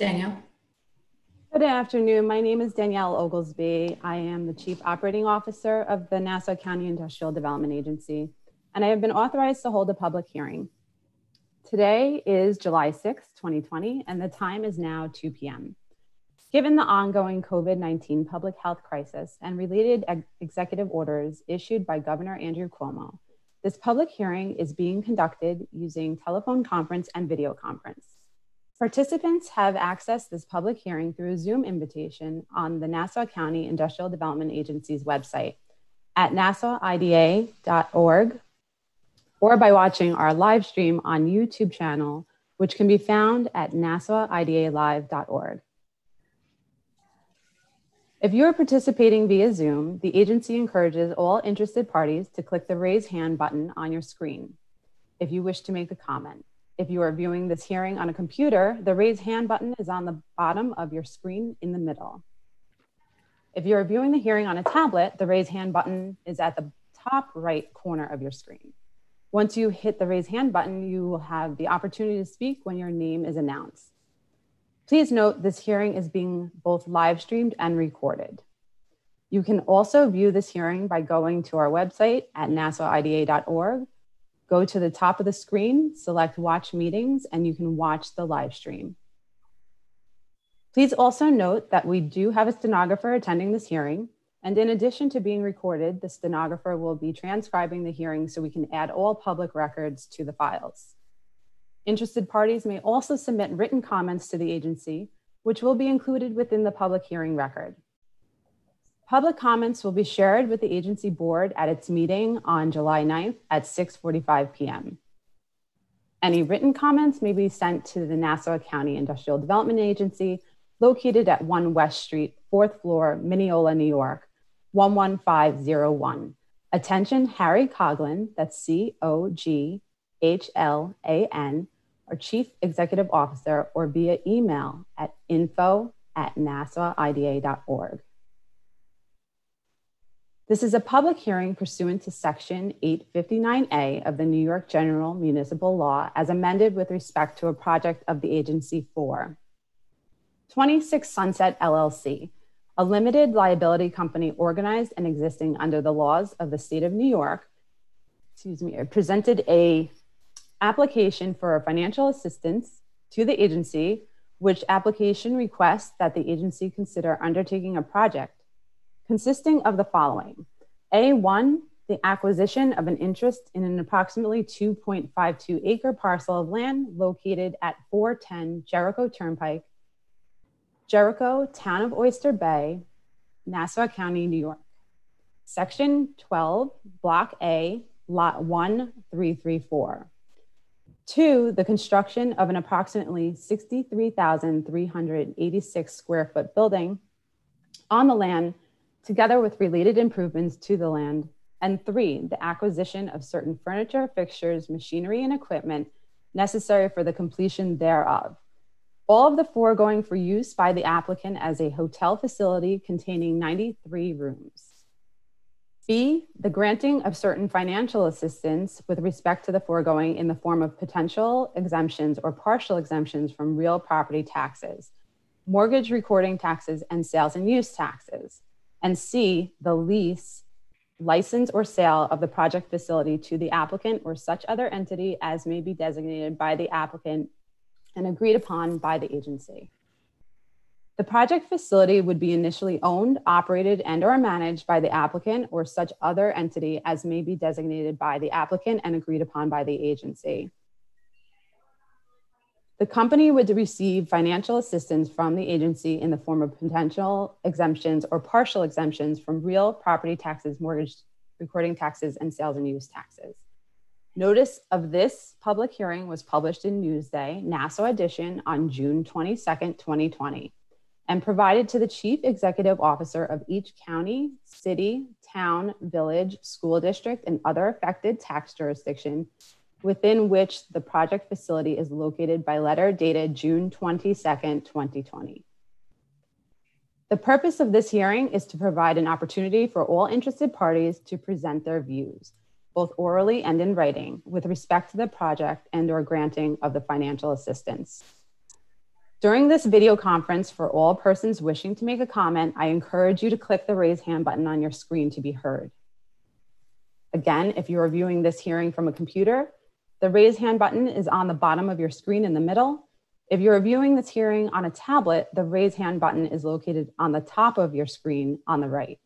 Danielle. Good afternoon. My name is Danielle Oglesby. I am the Chief Operating Officer of the Nassau County Industrial Development Agency, and I have been authorized to hold a public hearing. Today is July 6, 2020, and the time is now 2 p.m. Given the ongoing COVID-19 public health crisis and related executive orders issued by Governor Andrew Cuomo, this public hearing is being conducted using telephone conference and video conference. Participants have accessed this public hearing through a Zoom invitation on the Nassau County Industrial Development Agency's website at nassauida.org or by watching our live stream on YouTube channel, which can be found at nassauidalive.org. If you are participating via Zoom, the agency encourages all interested parties to click the raise hand button on your screen if you wish to make a comment. If you are viewing this hearing on a computer, the raise hand button is on the bottom of your screen in the middle. If you are viewing the hearing on a tablet, the raise hand button is at the top right corner of your screen. Once you hit the raise hand button, you will have the opportunity to speak when your name is announced. Please note this hearing is being both live streamed and recorded. You can also view this hearing by going to our website at nassauida.org. Go to the top of the screen, select Watch Meetings, and you can watch the live stream. Please also note that we do have a stenographer attending this hearing, and in addition to being recorded, the stenographer will be transcribing the hearing so we can add all public records to the files. Interested parties may also submit written comments to the agency, which will be included within the public hearing record. Public comments will be shared with the agency board at its meeting on July 9th at 6:45 p.m. Any written comments may be sent to the Nassau County Industrial Development Agency, located at 1 West Street, 4th floor, Mineola, New York, 11501. Attention, Harry Coughlin, that's COGHLAN, our Chief Executive Officer, or via email at info@nassauida.org. This is a public hearing pursuant to Section 859A of the New York General Municipal Law as amended with respect to a project of the agency for 26 Sunset LLC, a limited liability company organized and existing under the laws of the state of New York, presented a application for financial assistance to the agency, which application requests that the agency consider undertaking a project consisting of the following. A1, the acquisition of an interest in an approximately 2.52 acre parcel of land located at 410 Jericho Turnpike, Jericho, Town of Oyster Bay, Nassau County, New York. Section 12, Block A, Lot 1334. 2, the construction of an approximately 63,386 square foot building on the land together with related improvements to the land. And 3, the acquisition of certain furniture, fixtures, machinery, and equipment necessary for the completion thereof. All of the foregoing for use by the applicant as a hotel facility containing 93 rooms. B, the granting of certain financial assistance with respect to the foregoing in the form of potential exemptions or partial exemptions from real property taxes, mortgage recording taxes, and sales and use taxes. And C, the lease, license, or sale of the project facility to the applicant or such other entity as may be designated by the applicant and agreed upon by the agency. The project facility would be initially owned, operated, and/or managed by the applicant or such other entity as may be designated by the applicant and agreed upon by the agency. The company would receive financial assistance from the agency in the form of potential exemptions or partial exemptions from real property taxes, mortgage recording taxes, and sales and use taxes. Notice of this public hearing was published in Newsday, Nassau edition on June 22nd, 2020, and provided to the Chief Executive Officer of each county, city, town, village, school district, and other affected tax jurisdiction within which the project facility is located by letter dated June 22nd, 2020. The purpose of this hearing is to provide an opportunity for all interested parties to present their views, both orally and in writing, with respect to the project and/or granting of the financial assistance. During this video conference, for all persons wishing to make a comment, I encourage you to click the raise hand button on your screen to be heard. Again, if you are viewing this hearing from a computer, the raise hand button is on the bottom of your screen in the middle. If you are viewing this hearing on a tablet, the raise hand button is located on the top of your screen on the right.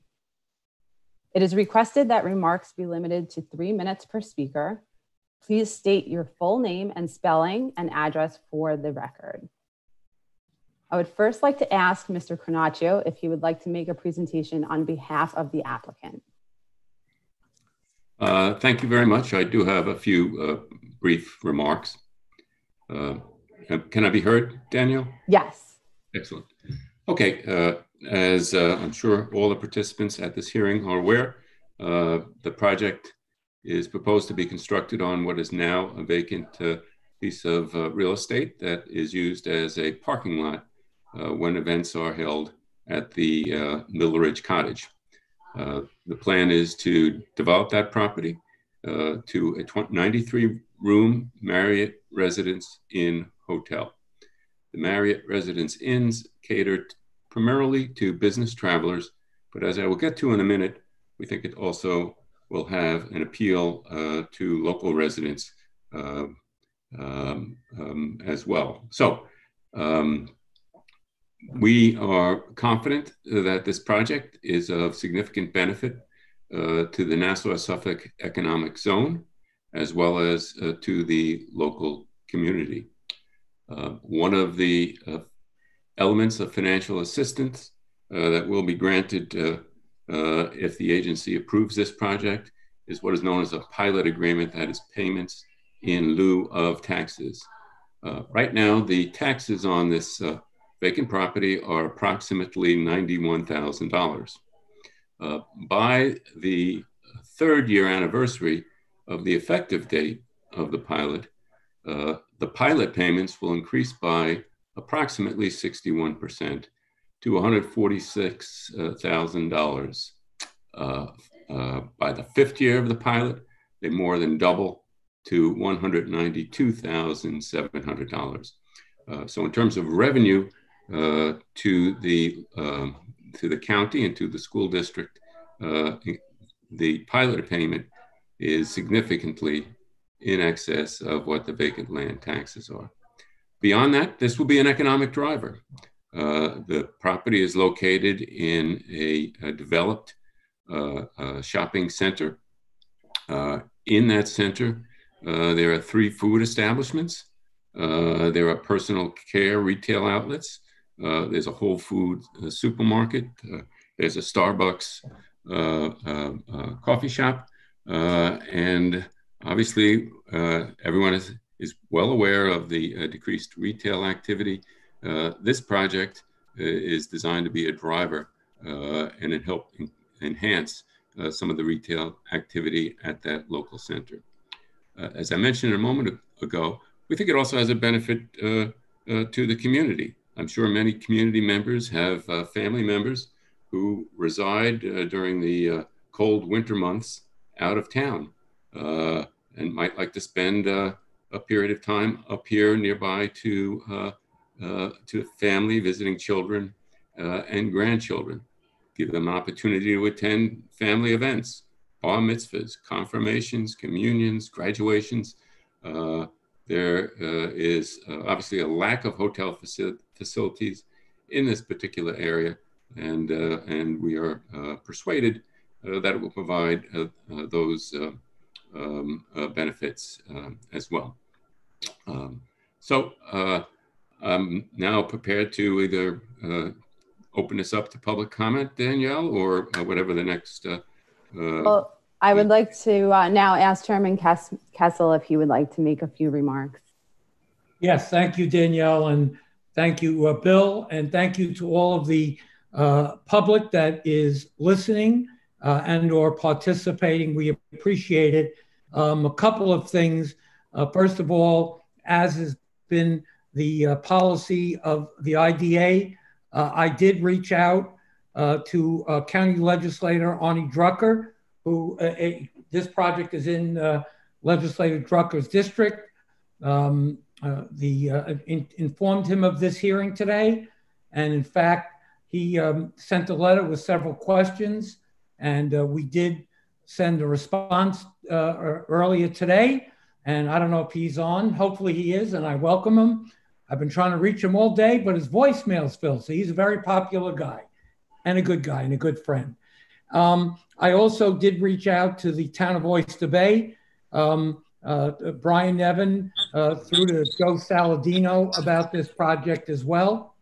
It is requested that remarks be limited to 3 minutes per speaker. Please state your full name and spelling and address for the record. I would first like to ask Mr. Carnaccio if he would like to make a presentation on behalf of the applicant. Thank you very much. I do have a few brief remarks. Can I be heard, Danielle? Yes. Excellent. Okay, as I'm sure all the participants at this hearing are aware, the project is proposed to be constructed on what is now a vacant piece of real estate that is used as a parking lot when events are held at the Middle Ridge Cottage. The plan is to develop that property to a 93-room Marriott Residence Inn hotel. The Marriott Residence Inns cater primarily to business travelers, but as I will get to in a minute, we think it also will have an appeal to local residents as well. So we are confident that this project is of significant benefit to the Nassau-Suffolk Economic Zone, as well as to the local community. One of the elements of financial assistance that will be granted if the agency approves this project is what is known as a pilot agreement, that is payments in lieu of taxes. Right now, the taxes on this vacant property are approximately $91,000. By the 3rd year anniversary of the effective date of the pilot payments will increase by approximately 61% to $146,000. By the 5th year of the pilot, they more than double to $192,700. So in terms of revenue to the county and to the school district, the pilot payment is significantly in excess of what the vacant land taxes are. Beyond that, this will be an economic driver. The property is located in a developed shopping center. In that center, there are 3 food establishments. There are personal care retail outlets. There's a Whole Foods supermarket. There's a Starbucks coffee shop. And obviously, everyone is well aware of the decreased retail activity. This project is designed to be a driver and it help enhance some of the retail activity at that local center. As I mentioned a moment ago, we think it also has a benefit to the community. I'm sure many community members have family members who reside during the cold winter months out of town and might like to spend a period of time up here nearby to family, visiting children and grandchildren. Give them an opportunity to attend family events, bar mitzvahs, confirmations, communions, graduations. There is obviously a lack of hotel facilities in this particular area, and we are persuaded that it will provide those benefits as well. So I'm now prepared to either open this up to public comment, Danielle, or whatever the next. Well, I would like to now ask Chairman Kessel if he would like to make a few remarks. Yes, thank you, Danielle, and thank you, Bill, and thank you to all of the public that is listening and or participating. We appreciate it. A couple of things. First of all, as has been the policy of the IDA, I did reach out to County Legislator Arnie Drucker, who this project is in Legislator Drucker's district. informed him of this hearing today. And in fact, he sent a letter with several questions, and we did send a response earlier today. And I don't know if he's on. Hopefully he is, and I welcome him. I've been trying to reach him all day, but his voicemail's filled. So he's a very popular guy and a good guy and a good friend. I also did reach out to the town of Oyster Bay, Brian Nevin, through to Joe Saladino about this project as well.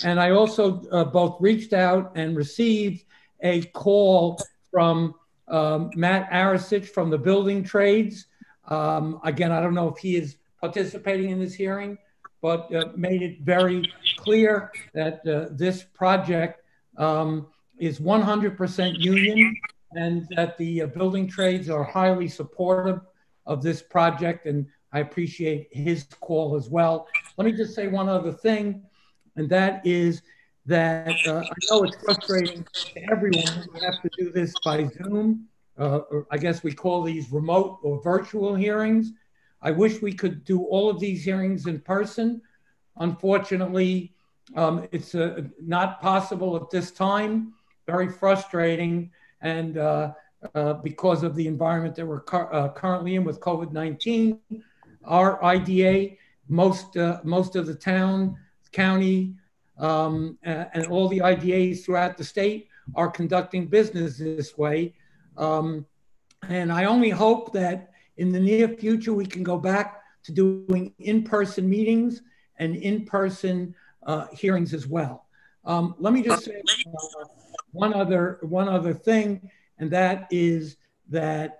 And I also both reached out and received a call from Matt Arasich from the building trades. Again, I don't know if he is participating in this hearing, but made it very clear that this project is 100% union, and that the building trades are highly supportive of this project. And I appreciate his call as well. Let me just say one other thing, and that is that I know it's frustrating to everyone. We have to do this by Zoom. Or I guess we call these remote or virtual hearings. I wish we could do all of these hearings in person. Unfortunately, it's not possible at this time. Very frustrating, and because of the environment that we're currently in with COVID-19, our IDA, most of the town, county, and all the IDAs throughout the state are conducting business this way. And I only hope that in the near future we can go back to doing in-person meetings and in-person hearings as well. Let me just say one other thing, and that is that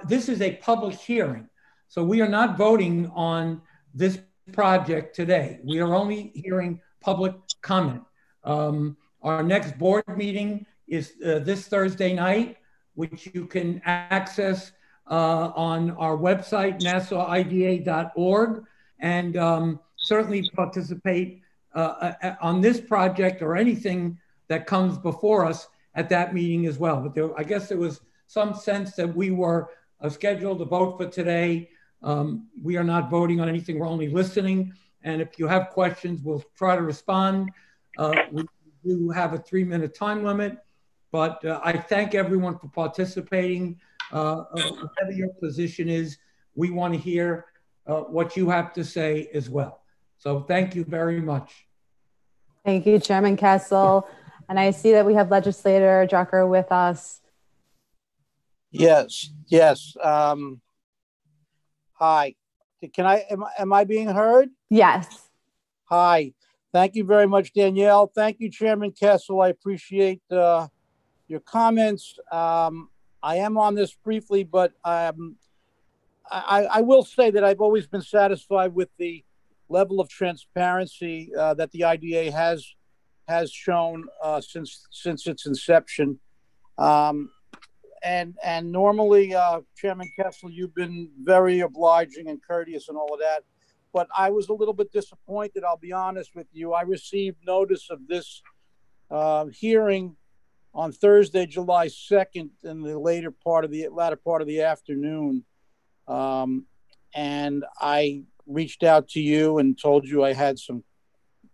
this is a public hearing, so we are not voting on this project today. We are only hearing public comment. Our next board meeting is this Thursday night, which you can access on our website, nassauida.org, and certainly participate on this project or anything that comes before us at that meeting as well. But I guess there was some sense that we were scheduled to vote for today. We are not voting on anything, we're only listening. And if you have questions, we'll try to respond. We do have a 3-minute time limit, but I thank everyone for participating. Whatever your position is, we want to hear what you have to say as well. So thank you very much. Thank you, Chairman Kessel. And I see that we have Legislator Drucker with us. Yes. Hi. Am I being heard? Yes. Hi. Thank you very much, Danielle. Thank you, Chairman Kessel. I appreciate your comments. I am on this briefly, but I will say that I've always been satisfied with the level of transparency that the IDA has shown since its inception. And normally, Chairman Kessel, you've been very obliging and courteous and all of that. But I was a little bit disappointed, I'll be honest with you. I received notice of this hearing on Thursday, July 2nd, in the latter part of the afternoon. And I reached out to you and told you I had some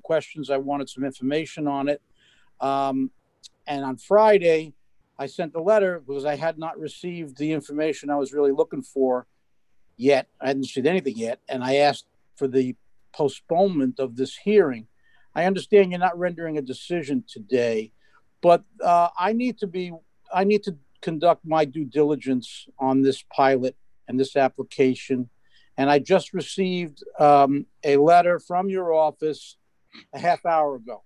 questions. I wanted some information on it. And on Friday, I sent a letter because I had not received the information I was really looking for yet. I hadn't received anything yet. And I asked for the postponement of this hearing. I understand you're not rendering a decision today, but I need to conduct my due diligence on this pilot and this application. And I just received a letter from your office a half hour ago,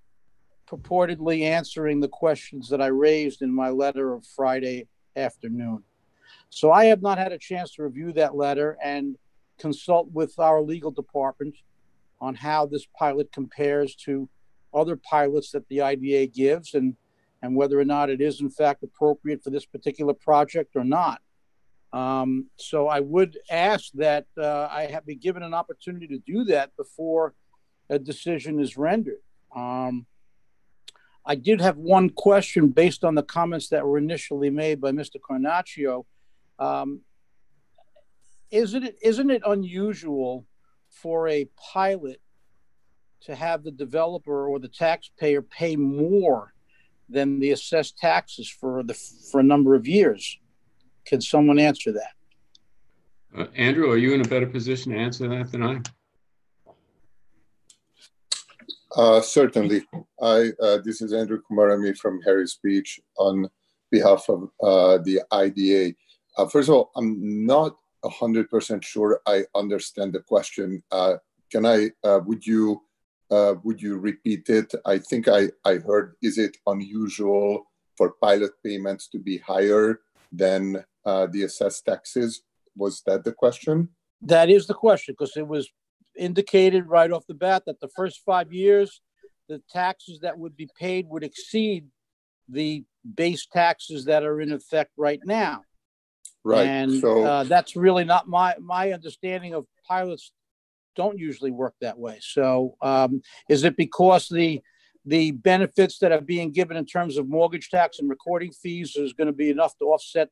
purportedly answering the questions that I raised in my letter of Friday afternoon. So I have not had a chance to review that letter and consult with our legal department on how this pilot compares to other pilots that the IDA gives, and whether or not it is in fact appropriate for this particular project or not. So I would ask that I have been given an opportunity to do that before a decision is rendered. I did have one question based on the comments that were initially made by Mr. Carnaccio. Isn't it unusual for a pilot to have the developer or the taxpayer pay more than the assessed taxes for a number of years? Can someone answer that? Andrew, are you in a better position to answer that than I? Certainly. This is Andrew Kumarami from Harris Beach on behalf of the IDA. First of all, I'm not 100% sure I understand the question. Would you repeat it? I think I heard, is it unusual for pilot payments to be higher than the assessed taxes? Was that the question? That is the question, because it was indicated right off the bat that the first 5 years, the taxes that would be paid would exceed the base taxes that are in effect right now. Right. And so that's really not my understanding of pilots. Don't usually work that way. So is it because the benefits that are being given in terms of mortgage tax and recording fees is going to be enough to offset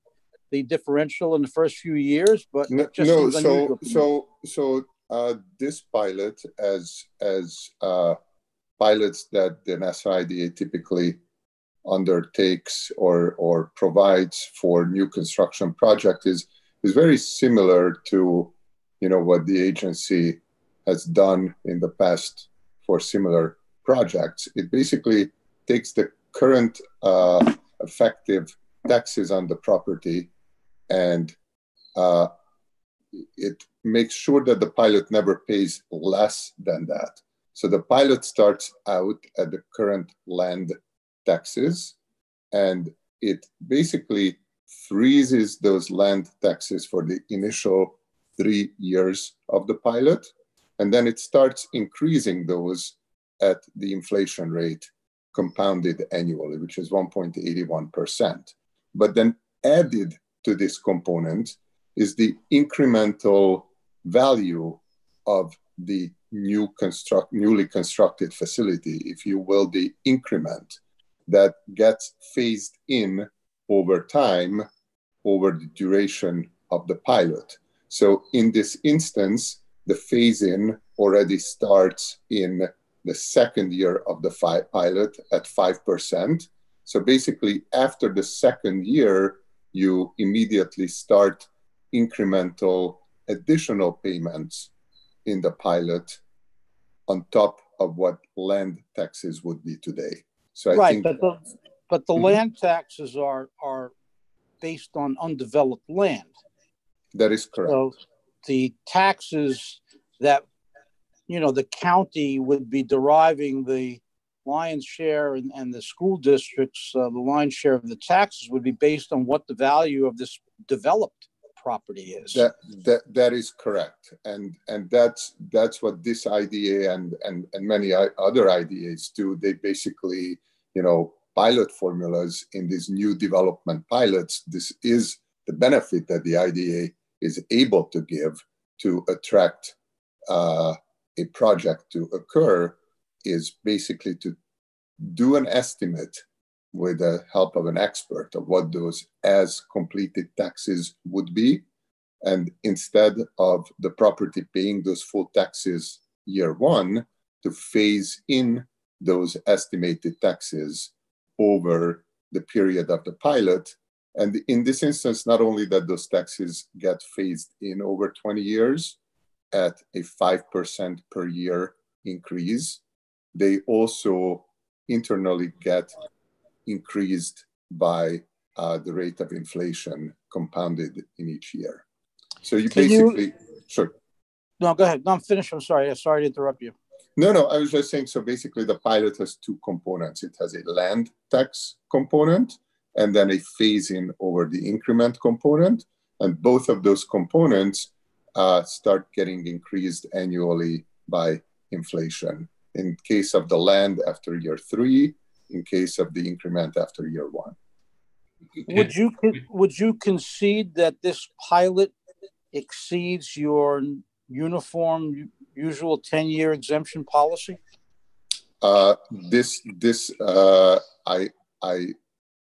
the differential in the first few years? But no. This pilot, as pilots that the Nassau IDA typically undertakes or provides for new construction project is very similar to what the agency has done in the past for similar projects. It basically takes the current effective taxes on the property and it makes sure that the pilot never pays less than that. So the pilot starts out at the current land taxes, and it basically freezes those land taxes for the initial 3 years of the pilot, and then it starts increasing those at the inflation rate compounded annually, which is 1.81%. But then added to this component is the incremental value of the newly constructed facility, if you will, the increment that gets phased in over time, over the duration of the pilot. So in this instance, the phase-in already starts in the second year of the pilot at 5%. So basically, after the second year, you immediately start incremental additional payments in the pilot on top of what land taxes would be today. So I think, but the land taxes are based on undeveloped land. That is correct. So the taxes that the county would be deriving the lion's share and the school districts, the lion's share of the taxes would be based on what the value of this developed property is. That is correct, and that's what this IDA and many other IDAs do. They basically, pilot formulas in these new development pilots. This is the benefit that the IDA is able to give to attract a project to occur, is basically to do an estimate with the help of an expert of what those as completed taxes would be. And instead of the property paying those full taxes year one, to phase in those estimated taxes over the period of the pilot. And in this instance, not only that those taxes get phased in over 20 years at a 5% per year increase, they also internally get increased by the rate of inflation compounded in each year. So sure. No, go ahead. No, I'm finished. I'm sorry. Sorry to interrupt you. No, I was just saying, so basically the pilot has two components. It has a land tax component and then a phase-in over the increment component. And both of those components start getting increased annually by inflation. In case of the land after year 3, in case of the increment after year 1. Would you concede that this pilot exceeds your uniform usual 10-year exemption policy? I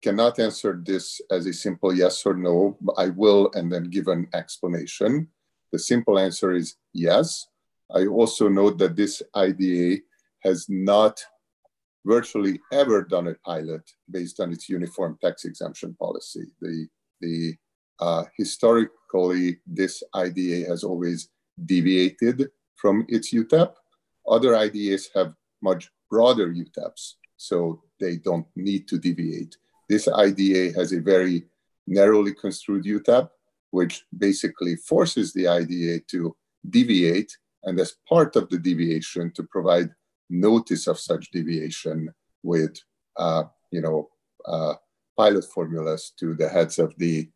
cannot answer this as a simple yes or no. I will and then give an explanation. The simple answer is yes. I also note that this IDA has not virtually ever done a pilot based on its uniform tax exemption policy. Historically, this IDA has always deviated from its UTAP. Other IDAs have much broader UTAPs, so they don't need to deviate. This IDA has a very narrowly construed UTAP, which basically forces the IDA to deviate, and as part of the deviation, to provide notice of such deviation with, pilot formulas to the heads of the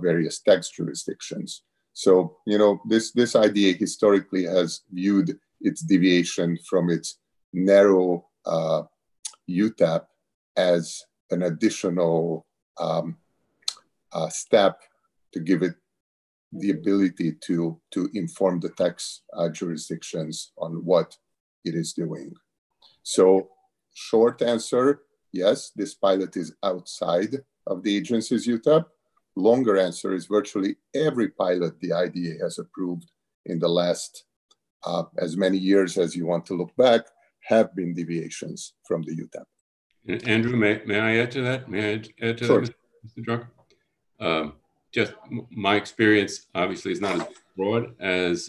various tax jurisdictions. So, this IDA historically has viewed its deviation from its narrow UTAP as an additional step to give it the ability to inform the tax jurisdictions on what it is doing. So, short answer, yes, this pilot is outside of the agency's UTAP. Longer answer is virtually every pilot the IDA has approved in the last as many years as you want to look back have been deviations from the UTAP. Andrew, may I add to that? May I add to Sure. that, Mr. Drucker? Just my experience obviously is not as broad as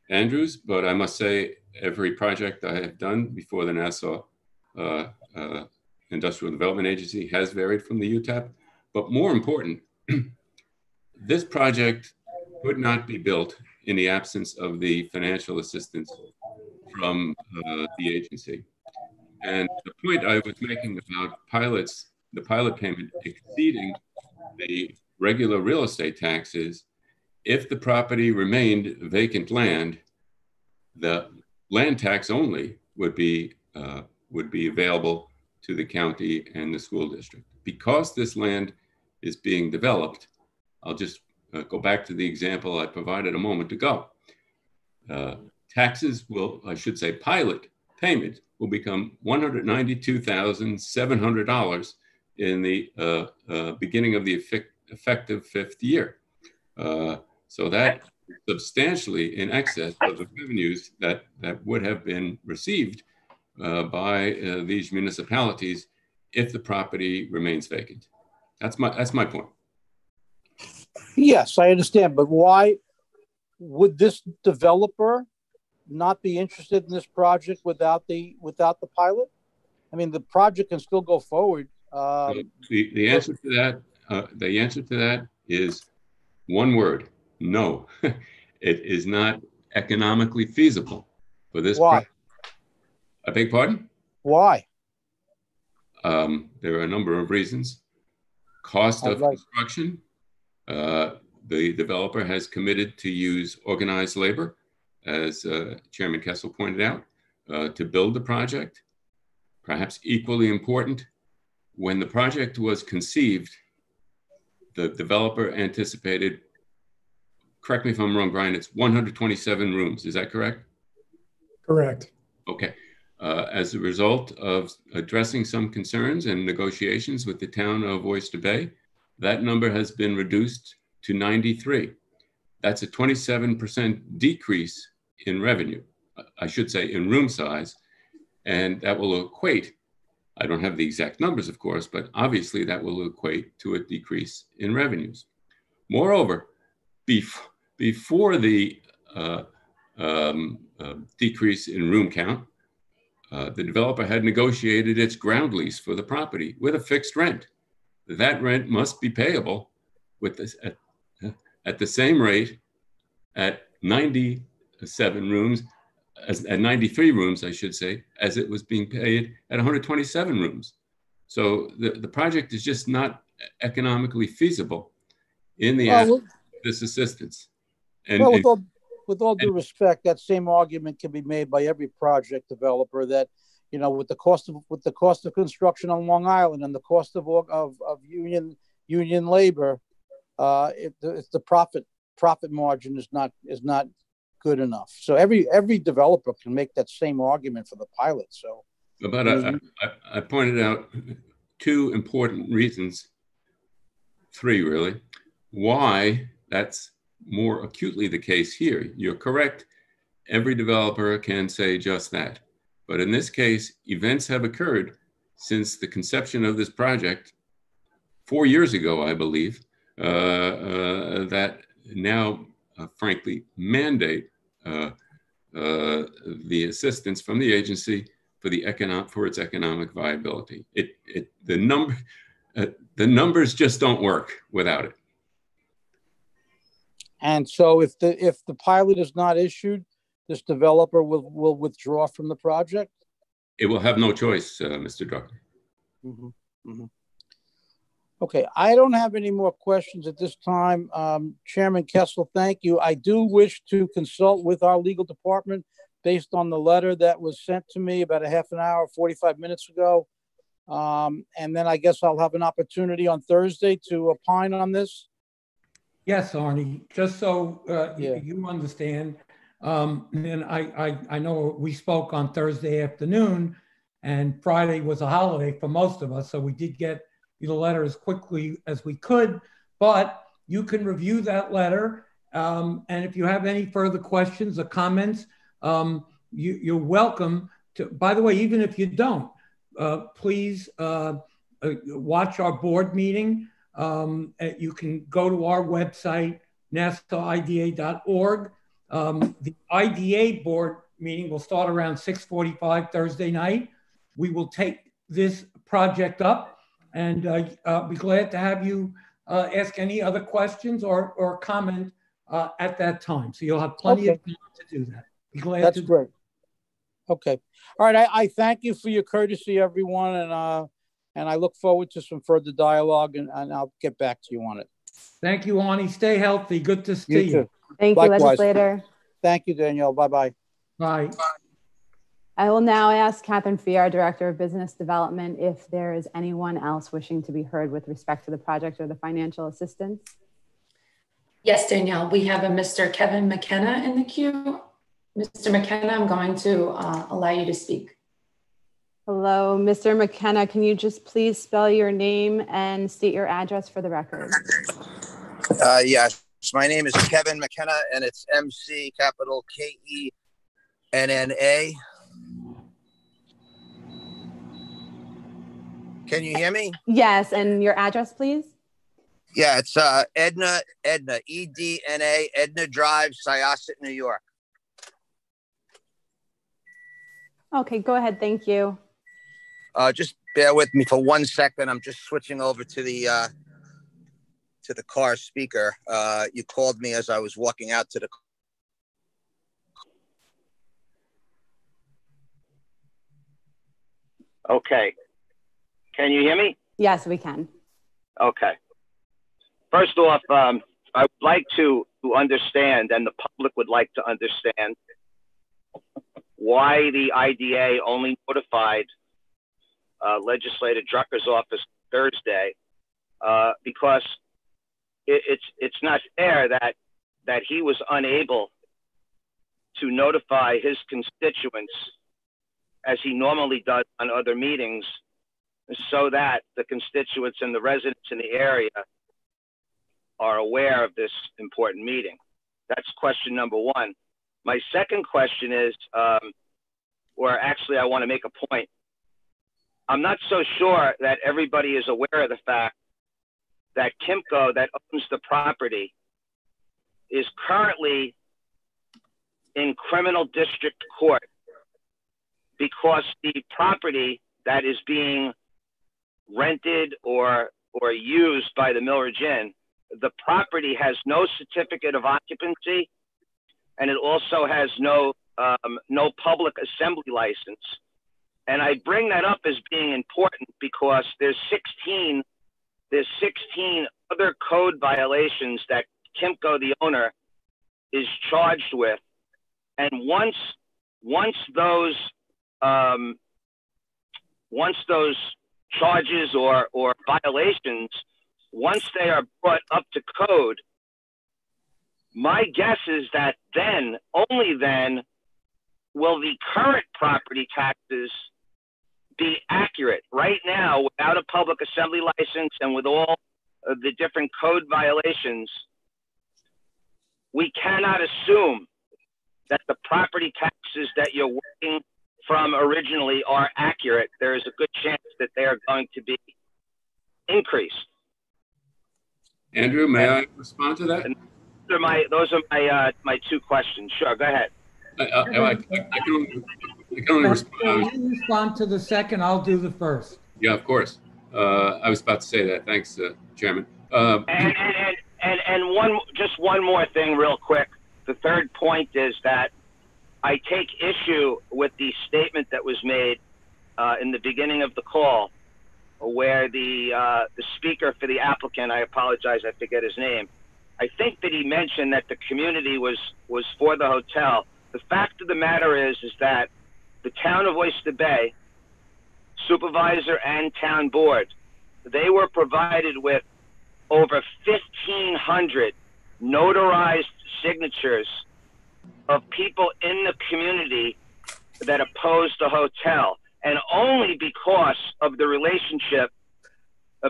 Andrew's, but I must say every project I have done before the Nassau Industrial Development Agency has varied from the UTAP. But more important, this project could not be built in the absence of the financial assistance from the agency. And the point I was making about pilots, the pilot payment exceeding the regular real estate taxes, if the property remained vacant land, the land tax only would be available to the county and the school district. Because this land is being developed, I'll just go back to the example I provided a moment ago. Taxes will, I should say, pilot payment will become $192,700 in the beginning of the effective fifth year. So that substantially in excess of the revenues that would have been received by these municipalities if the property remains vacant. That's my point. Yes, I understand, but why would this developer not be interested in this project without the pilot? I mean, the project can still go forward. The answer to that is one word: no. It is not economically feasible for this. Why? I beg pardon? Why? There are a number of reasons. Cost of construction. The developer has committed to use organized labor, as Chairman Kessel pointed out, to build the project. Perhaps equally important, when the project was conceived, the developer anticipated, correct me if I'm wrong, Brian, it's 127 rooms. Is that correct? Correct. Okay. As a result of addressing some concerns and negotiations with the town of Oyster Bay, that number has been reduced to 93. That's a 27% decrease in revenue, I should say in room size, and that will equate, I don't have the exact numbers, of course, but obviously that will equate to a decrease in revenues. Moreover, before the decrease in room count, the developer had negotiated its ground lease for the property with a fixed rent. That rent must be payable with this at the same rate at 97 rooms, at 93 rooms, I should say, as it was being paid at 127 rooms. So the project is just not economically feasible in the absence of this assistance. And, with all due respect, that same argument can be made by every project developer that, with the cost of construction on Long Island and the cost of union labor, if the profit margin is not good enough. So every developer can make that same argument for the pilot. So, but I pointed out two important reasons, three really, why that's more acutely the case here. You're correct. every developer can say just that. But in this case, events have occurred since the conception of this project 4 years ago, I believe, that now, frankly, mandate the assistance from the agency for its economic viability. The numbers just don't work without it. And so if the pilot is not issued, this developer will withdraw from the project? It will have no choice, Mr. Drucker. Mm-hmm. Mm-hmm. Okay, I don't have any more questions at this time. Chairman Kessel, thank you. I do wish to consult with our legal department based on the letter that was sent to me about a half an hour, 45 minutes ago. And then I guess I'll have an opportunity on Thursday to opine on this. Yes, Arnie, just so you understand, and I know we spoke on Thursday afternoon, and Friday was a holiday for most of us, so we did get the letter as quickly as we could, but you can review that letter, and if you have any further questions or comments, you're welcome to. By the way, even if you don't, please watch our board meeting. You can go to our website, NassauIDA.org. The IDA board meeting will start around 6:45 Thursday night. We will take this project up, and I'll be glad to have you ask any other questions or comment at that time. So you'll have plenty of time to do that. Be glad That's to. great. Okay. All right. I thank you for your courtesy, everyone, and I look forward to some further dialogue, and I'll get back to you on it. Thank you, Arnie. Stay healthy. Good to see you. Too. Thank Likewise. you, legislator. Thank you, Danielle. Bye-bye. Bye. I will now ask Catherine Fee, our Director of Business Development, if there is anyone else wishing to be heard with respect to the project or the financial assistance. Yes, Danielle, we have a Mr. Kevin Mckenna in the queue. Mr. Mckenna, I'm going to allow you to speak. Hello, Mr. Mckenna. Can you just please spell your name and state your address for the record? Yes, my name is Kevin Mckenna, and it's MC capital K-E-N-N-A. Can you hear me? Yes, and your address, please? Yeah, it's Edna, E-D-N-A, Edna Drive, Syosset, New York. Okay, go ahead. Thank you. Just bear with me for 1 second. I'm just switching over to the car speaker. You called me as I was walking out to the. Okay. Can you hear me? Yes, we can. Okay. First off, I would like to understand, and the public would like to understand, why the IDA only notified Legislator Drucker's office Thursday, because it's not fair that he was unable to notify his constituents as he normally does on other meetings, so that the constituents and the residents in the area are aware of this important meeting. That's question number one. My second question is, or actually I want to make a point. I'm not so sure that everybody is aware of the fact that Kimco, that owns the property, is currently in criminal district court because the property that is being rented or used by the Millridge Inn, the property has no certificate of occupancy, and it also has no public assembly license. And I bring that up as being important because there's 16 other code violations that Kimco, the owner, is charged with. And once those charges or violations, once they are brought up to code, my guess is that then, only then, will the current property taxes be accurate. Right now, without a public assembly license and with all of the different code violations, we cannot assume that the property taxes that you're working from originally are accurate, there is a good chance that they are going to be increased. Andrew, may I respond to that? And those are my two questions. Sure, go ahead. I can only respond. You respond to the second, I'll do the first. Yeah, of course. I was about to say that. Thanks, Chairman. And one more thing real quick. The third point is that I take issue with the statement that was made in the beginning of the call, where the speaker for the applicant, I apologize, I forget his name. I think that he mentioned that the community was for the hotel. The fact of the matter is that the town of Oyster Bay, supervisor and town board, they were provided with over 1,500 notarized signatures of people in the community that opposed the hotel. And only because of the relationship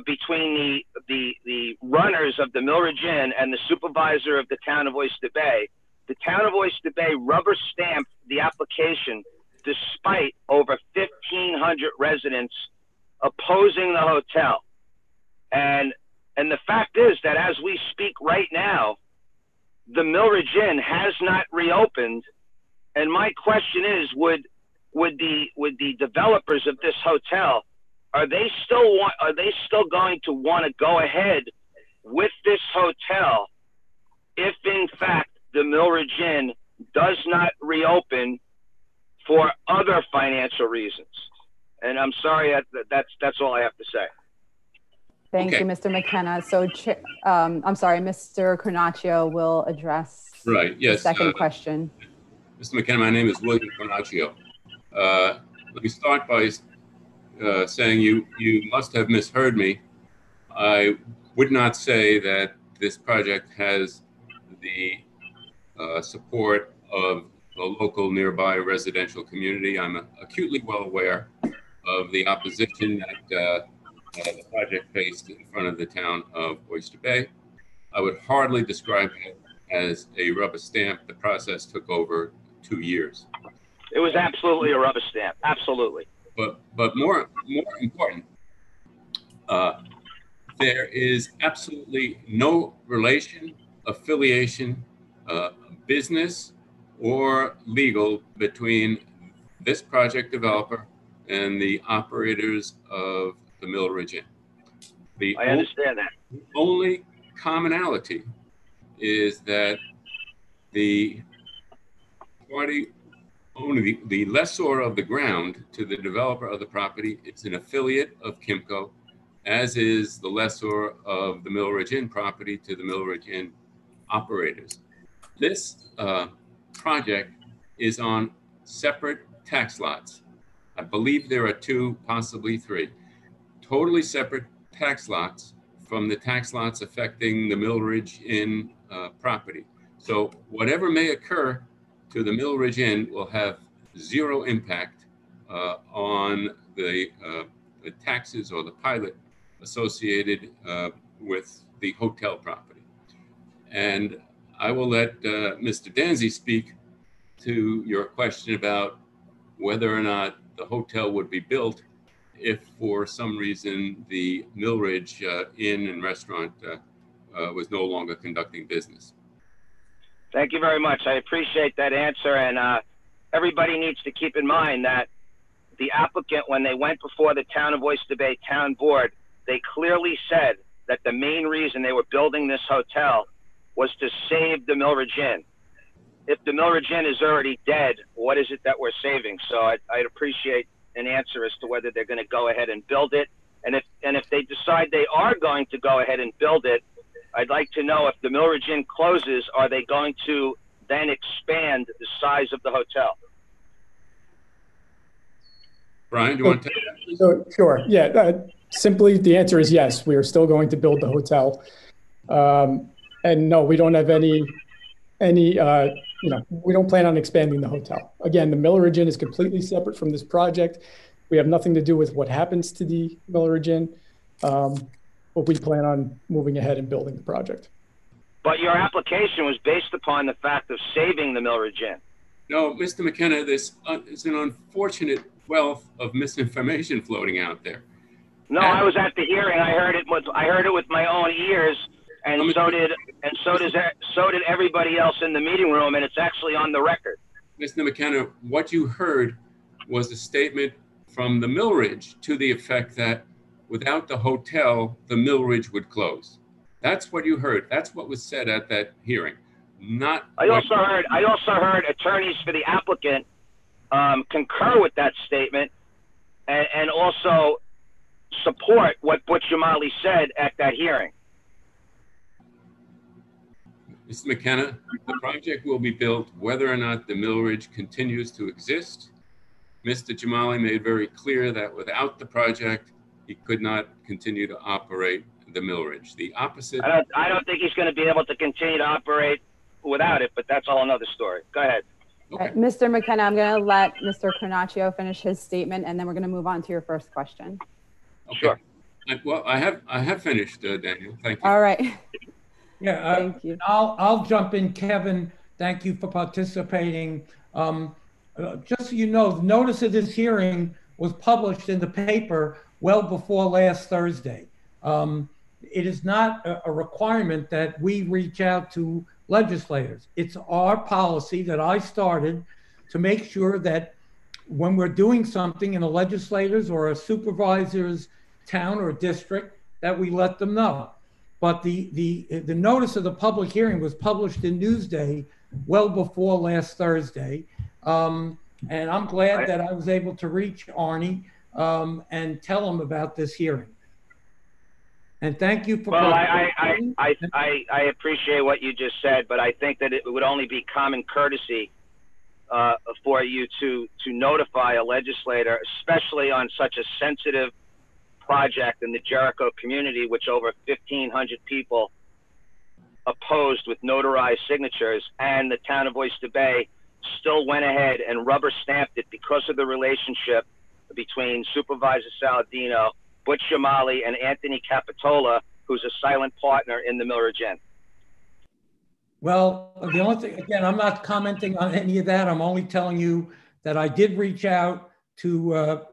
between the runners of the Millridge Inn and the supervisor of the town of Oyster Bay, the town of Oyster Bay rubber stamped the application despite over 1,500 residents opposing the hotel. And the fact is that as we speak right now, the Millridge Inn has not reopened. And my question is, would the developers of this hotel, are they still going to want to go ahead with this hotel if in fact the Millridge Inn does not reopen for other financial reasons? And I'm sorry, that's all I have to say. Thank you, Mr. McKenna. So, I'm sorry, Mr. Carnaccio will address the second question. Mr. McKenna, my name is William Carnaccio. Let me start by saying you must have misheard me. I would not say that this project has the support of the local nearby residential community. I'm acutely well aware of the opposition that the project faced in front of the town of Oyster Bay. I would hardly describe it as a rubber stamp. The process took over 2 years. It was absolutely a rubber stamp, absolutely. But more important, there is absolutely no relation, affiliation, business or legal between this project developer and the operators of the Millridge Inn. I understand that. The only commonality is that the party owning the lessor of the ground to the developer of the property is an affiliate of Kimco, as is the lessor of the Millridge Inn property to the Millridge Inn operators. This project is on separate tax lots. I believe there are 2, possibly 3, totally separate tax lots from the tax lots affecting the Millridge Inn property. So whatever may occur to the Millridge Inn will have zero impact on the taxes or the pilot associated with the hotel property. And I will let Mr. Danzy speak to your question about whether or not the hotel would be built if for some reason the Millridge Inn and restaurant was no longer conducting business. Thank you very much. I appreciate that answer. And everybody needs to keep in mind that the applicant, when they went before the Town of Oyster Bay Town Board, they clearly said that the main reason they were building this hotel was to save the Millridge Inn. If the Millridge Inn is already dead, what is it that we're saving? So I'd appreciate an answer as to whether they're going to go ahead and build it. And if they decide they are going to go ahead and build it, I'd like to know if the Millridge Inn closes, are they going to then expand the size of the hotel? Brian, do you want to take that, please? So, sure. Yeah. Simply, the answer is yes. We are still going to build the hotel. And no, we don't have any, we don't plan on expanding the hotel. Again, the Millridge Inn is completely separate from this project. We have nothing to do with what happens to the Millridge Inn, but we plan on moving ahead and building the project. But your application was based upon the fact of saving the Millridge Inn. No, Mr. McKenna, this is an unfortunate wealth of misinformation floating out there. No, I was at the hearing. I heard it with my own ears, and so did everybody else in the meeting room, and it's actually on the record. Mr. McKenna, what you heard was a statement from the Mill Ridge to the effect that without the hotel, the Mill Ridge would close. That's what you heard. That's what was said at that hearing. I also heard attorneys for the applicant concur with that statement, and also support what Butch Jamali said at that hearing. Mr. McKenna, the project will be built whether or not the Mill Ridge continues to exist. Mr. Jamali made very clear that without the project, he could not continue to operate the Mill Ridge. The opposite. I don't think he's going to be able to continue to operate without it, but that's all another story. Go ahead. Okay. Right, Mr. McKenna, I'm going to let Mr. Carnaccio finish his statement, and then we're going to move on to your first question. Okay. Sure. Well, I have finished, Daniel. Thank you. All right. Yeah. Thank you. I'll jump in, Kevin. Thank you for participating. Just so you know, the notice of this hearing was published in the paper well before last Thursday. It is not a requirement that we reach out to legislators. It's our policy that I started to make sure that when we're doing something in a legislator's or a supervisor's town or district, that we let them know. But the notice of the public hearing was published in Newsday well before last Thursday. And I'm glad that I was able to reach Arnie and tell him about this hearing. And thank you for. Well, I appreciate what you just said, but I think that it would only be common courtesy for you to notify a legislator, especially on such a sensitive project in the Jericho community, which over 1,500 people opposed with notarized signatures, and the town of Oyster Bay still went ahead and rubber stamped it because of the relationship between Supervisor Saladino, Butch Jamali, and Anthony Capitola, who's a silent partner in the Mill Ridge Inn. Well, the only thing, again, I'm not commenting on any of that. I'm only telling you that I did reach out to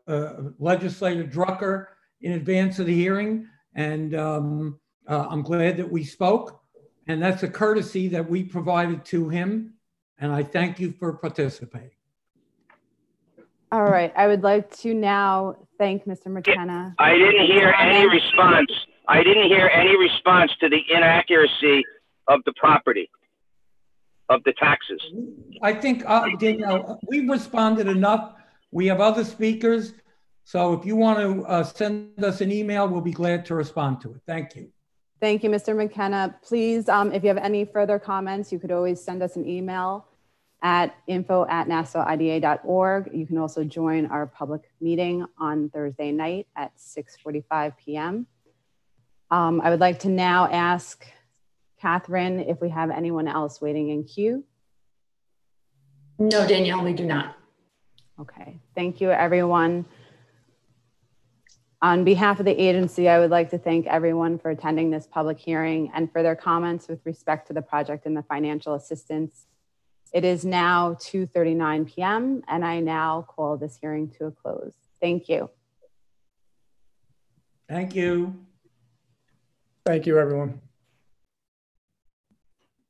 Legislator Drucker in advance of the hearing, and I'm glad that we spoke, and that's a courtesy that we provided to him, and I thank you for participating. All right, I would like to now thank Mr. McKenna. I didn't hear any response. I didn't hear any response to the inaccuracy of the property, of the taxes. I think, Danielle, we responded enough. We have other speakers. So if you want to send us an email, we'll be glad to respond to it. Thank you. Thank you, Mr. McKenna. Please, if you have any further comments, you could always send us an email at info@nassauida.org. You can also join our public meeting on Thursday night at 6:45 p.m. I would like to now ask Catherine if we have anyone else waiting in queue. No, Danielle, we do not. Okay, thank you, everyone. On behalf of the agency, I would like to thank everyone for attending this public hearing and for their comments with respect to the project and the financial assistance. It is now 2:39 p.m. and I now call this hearing to a close. Thank you. Thank you. Thank you, everyone.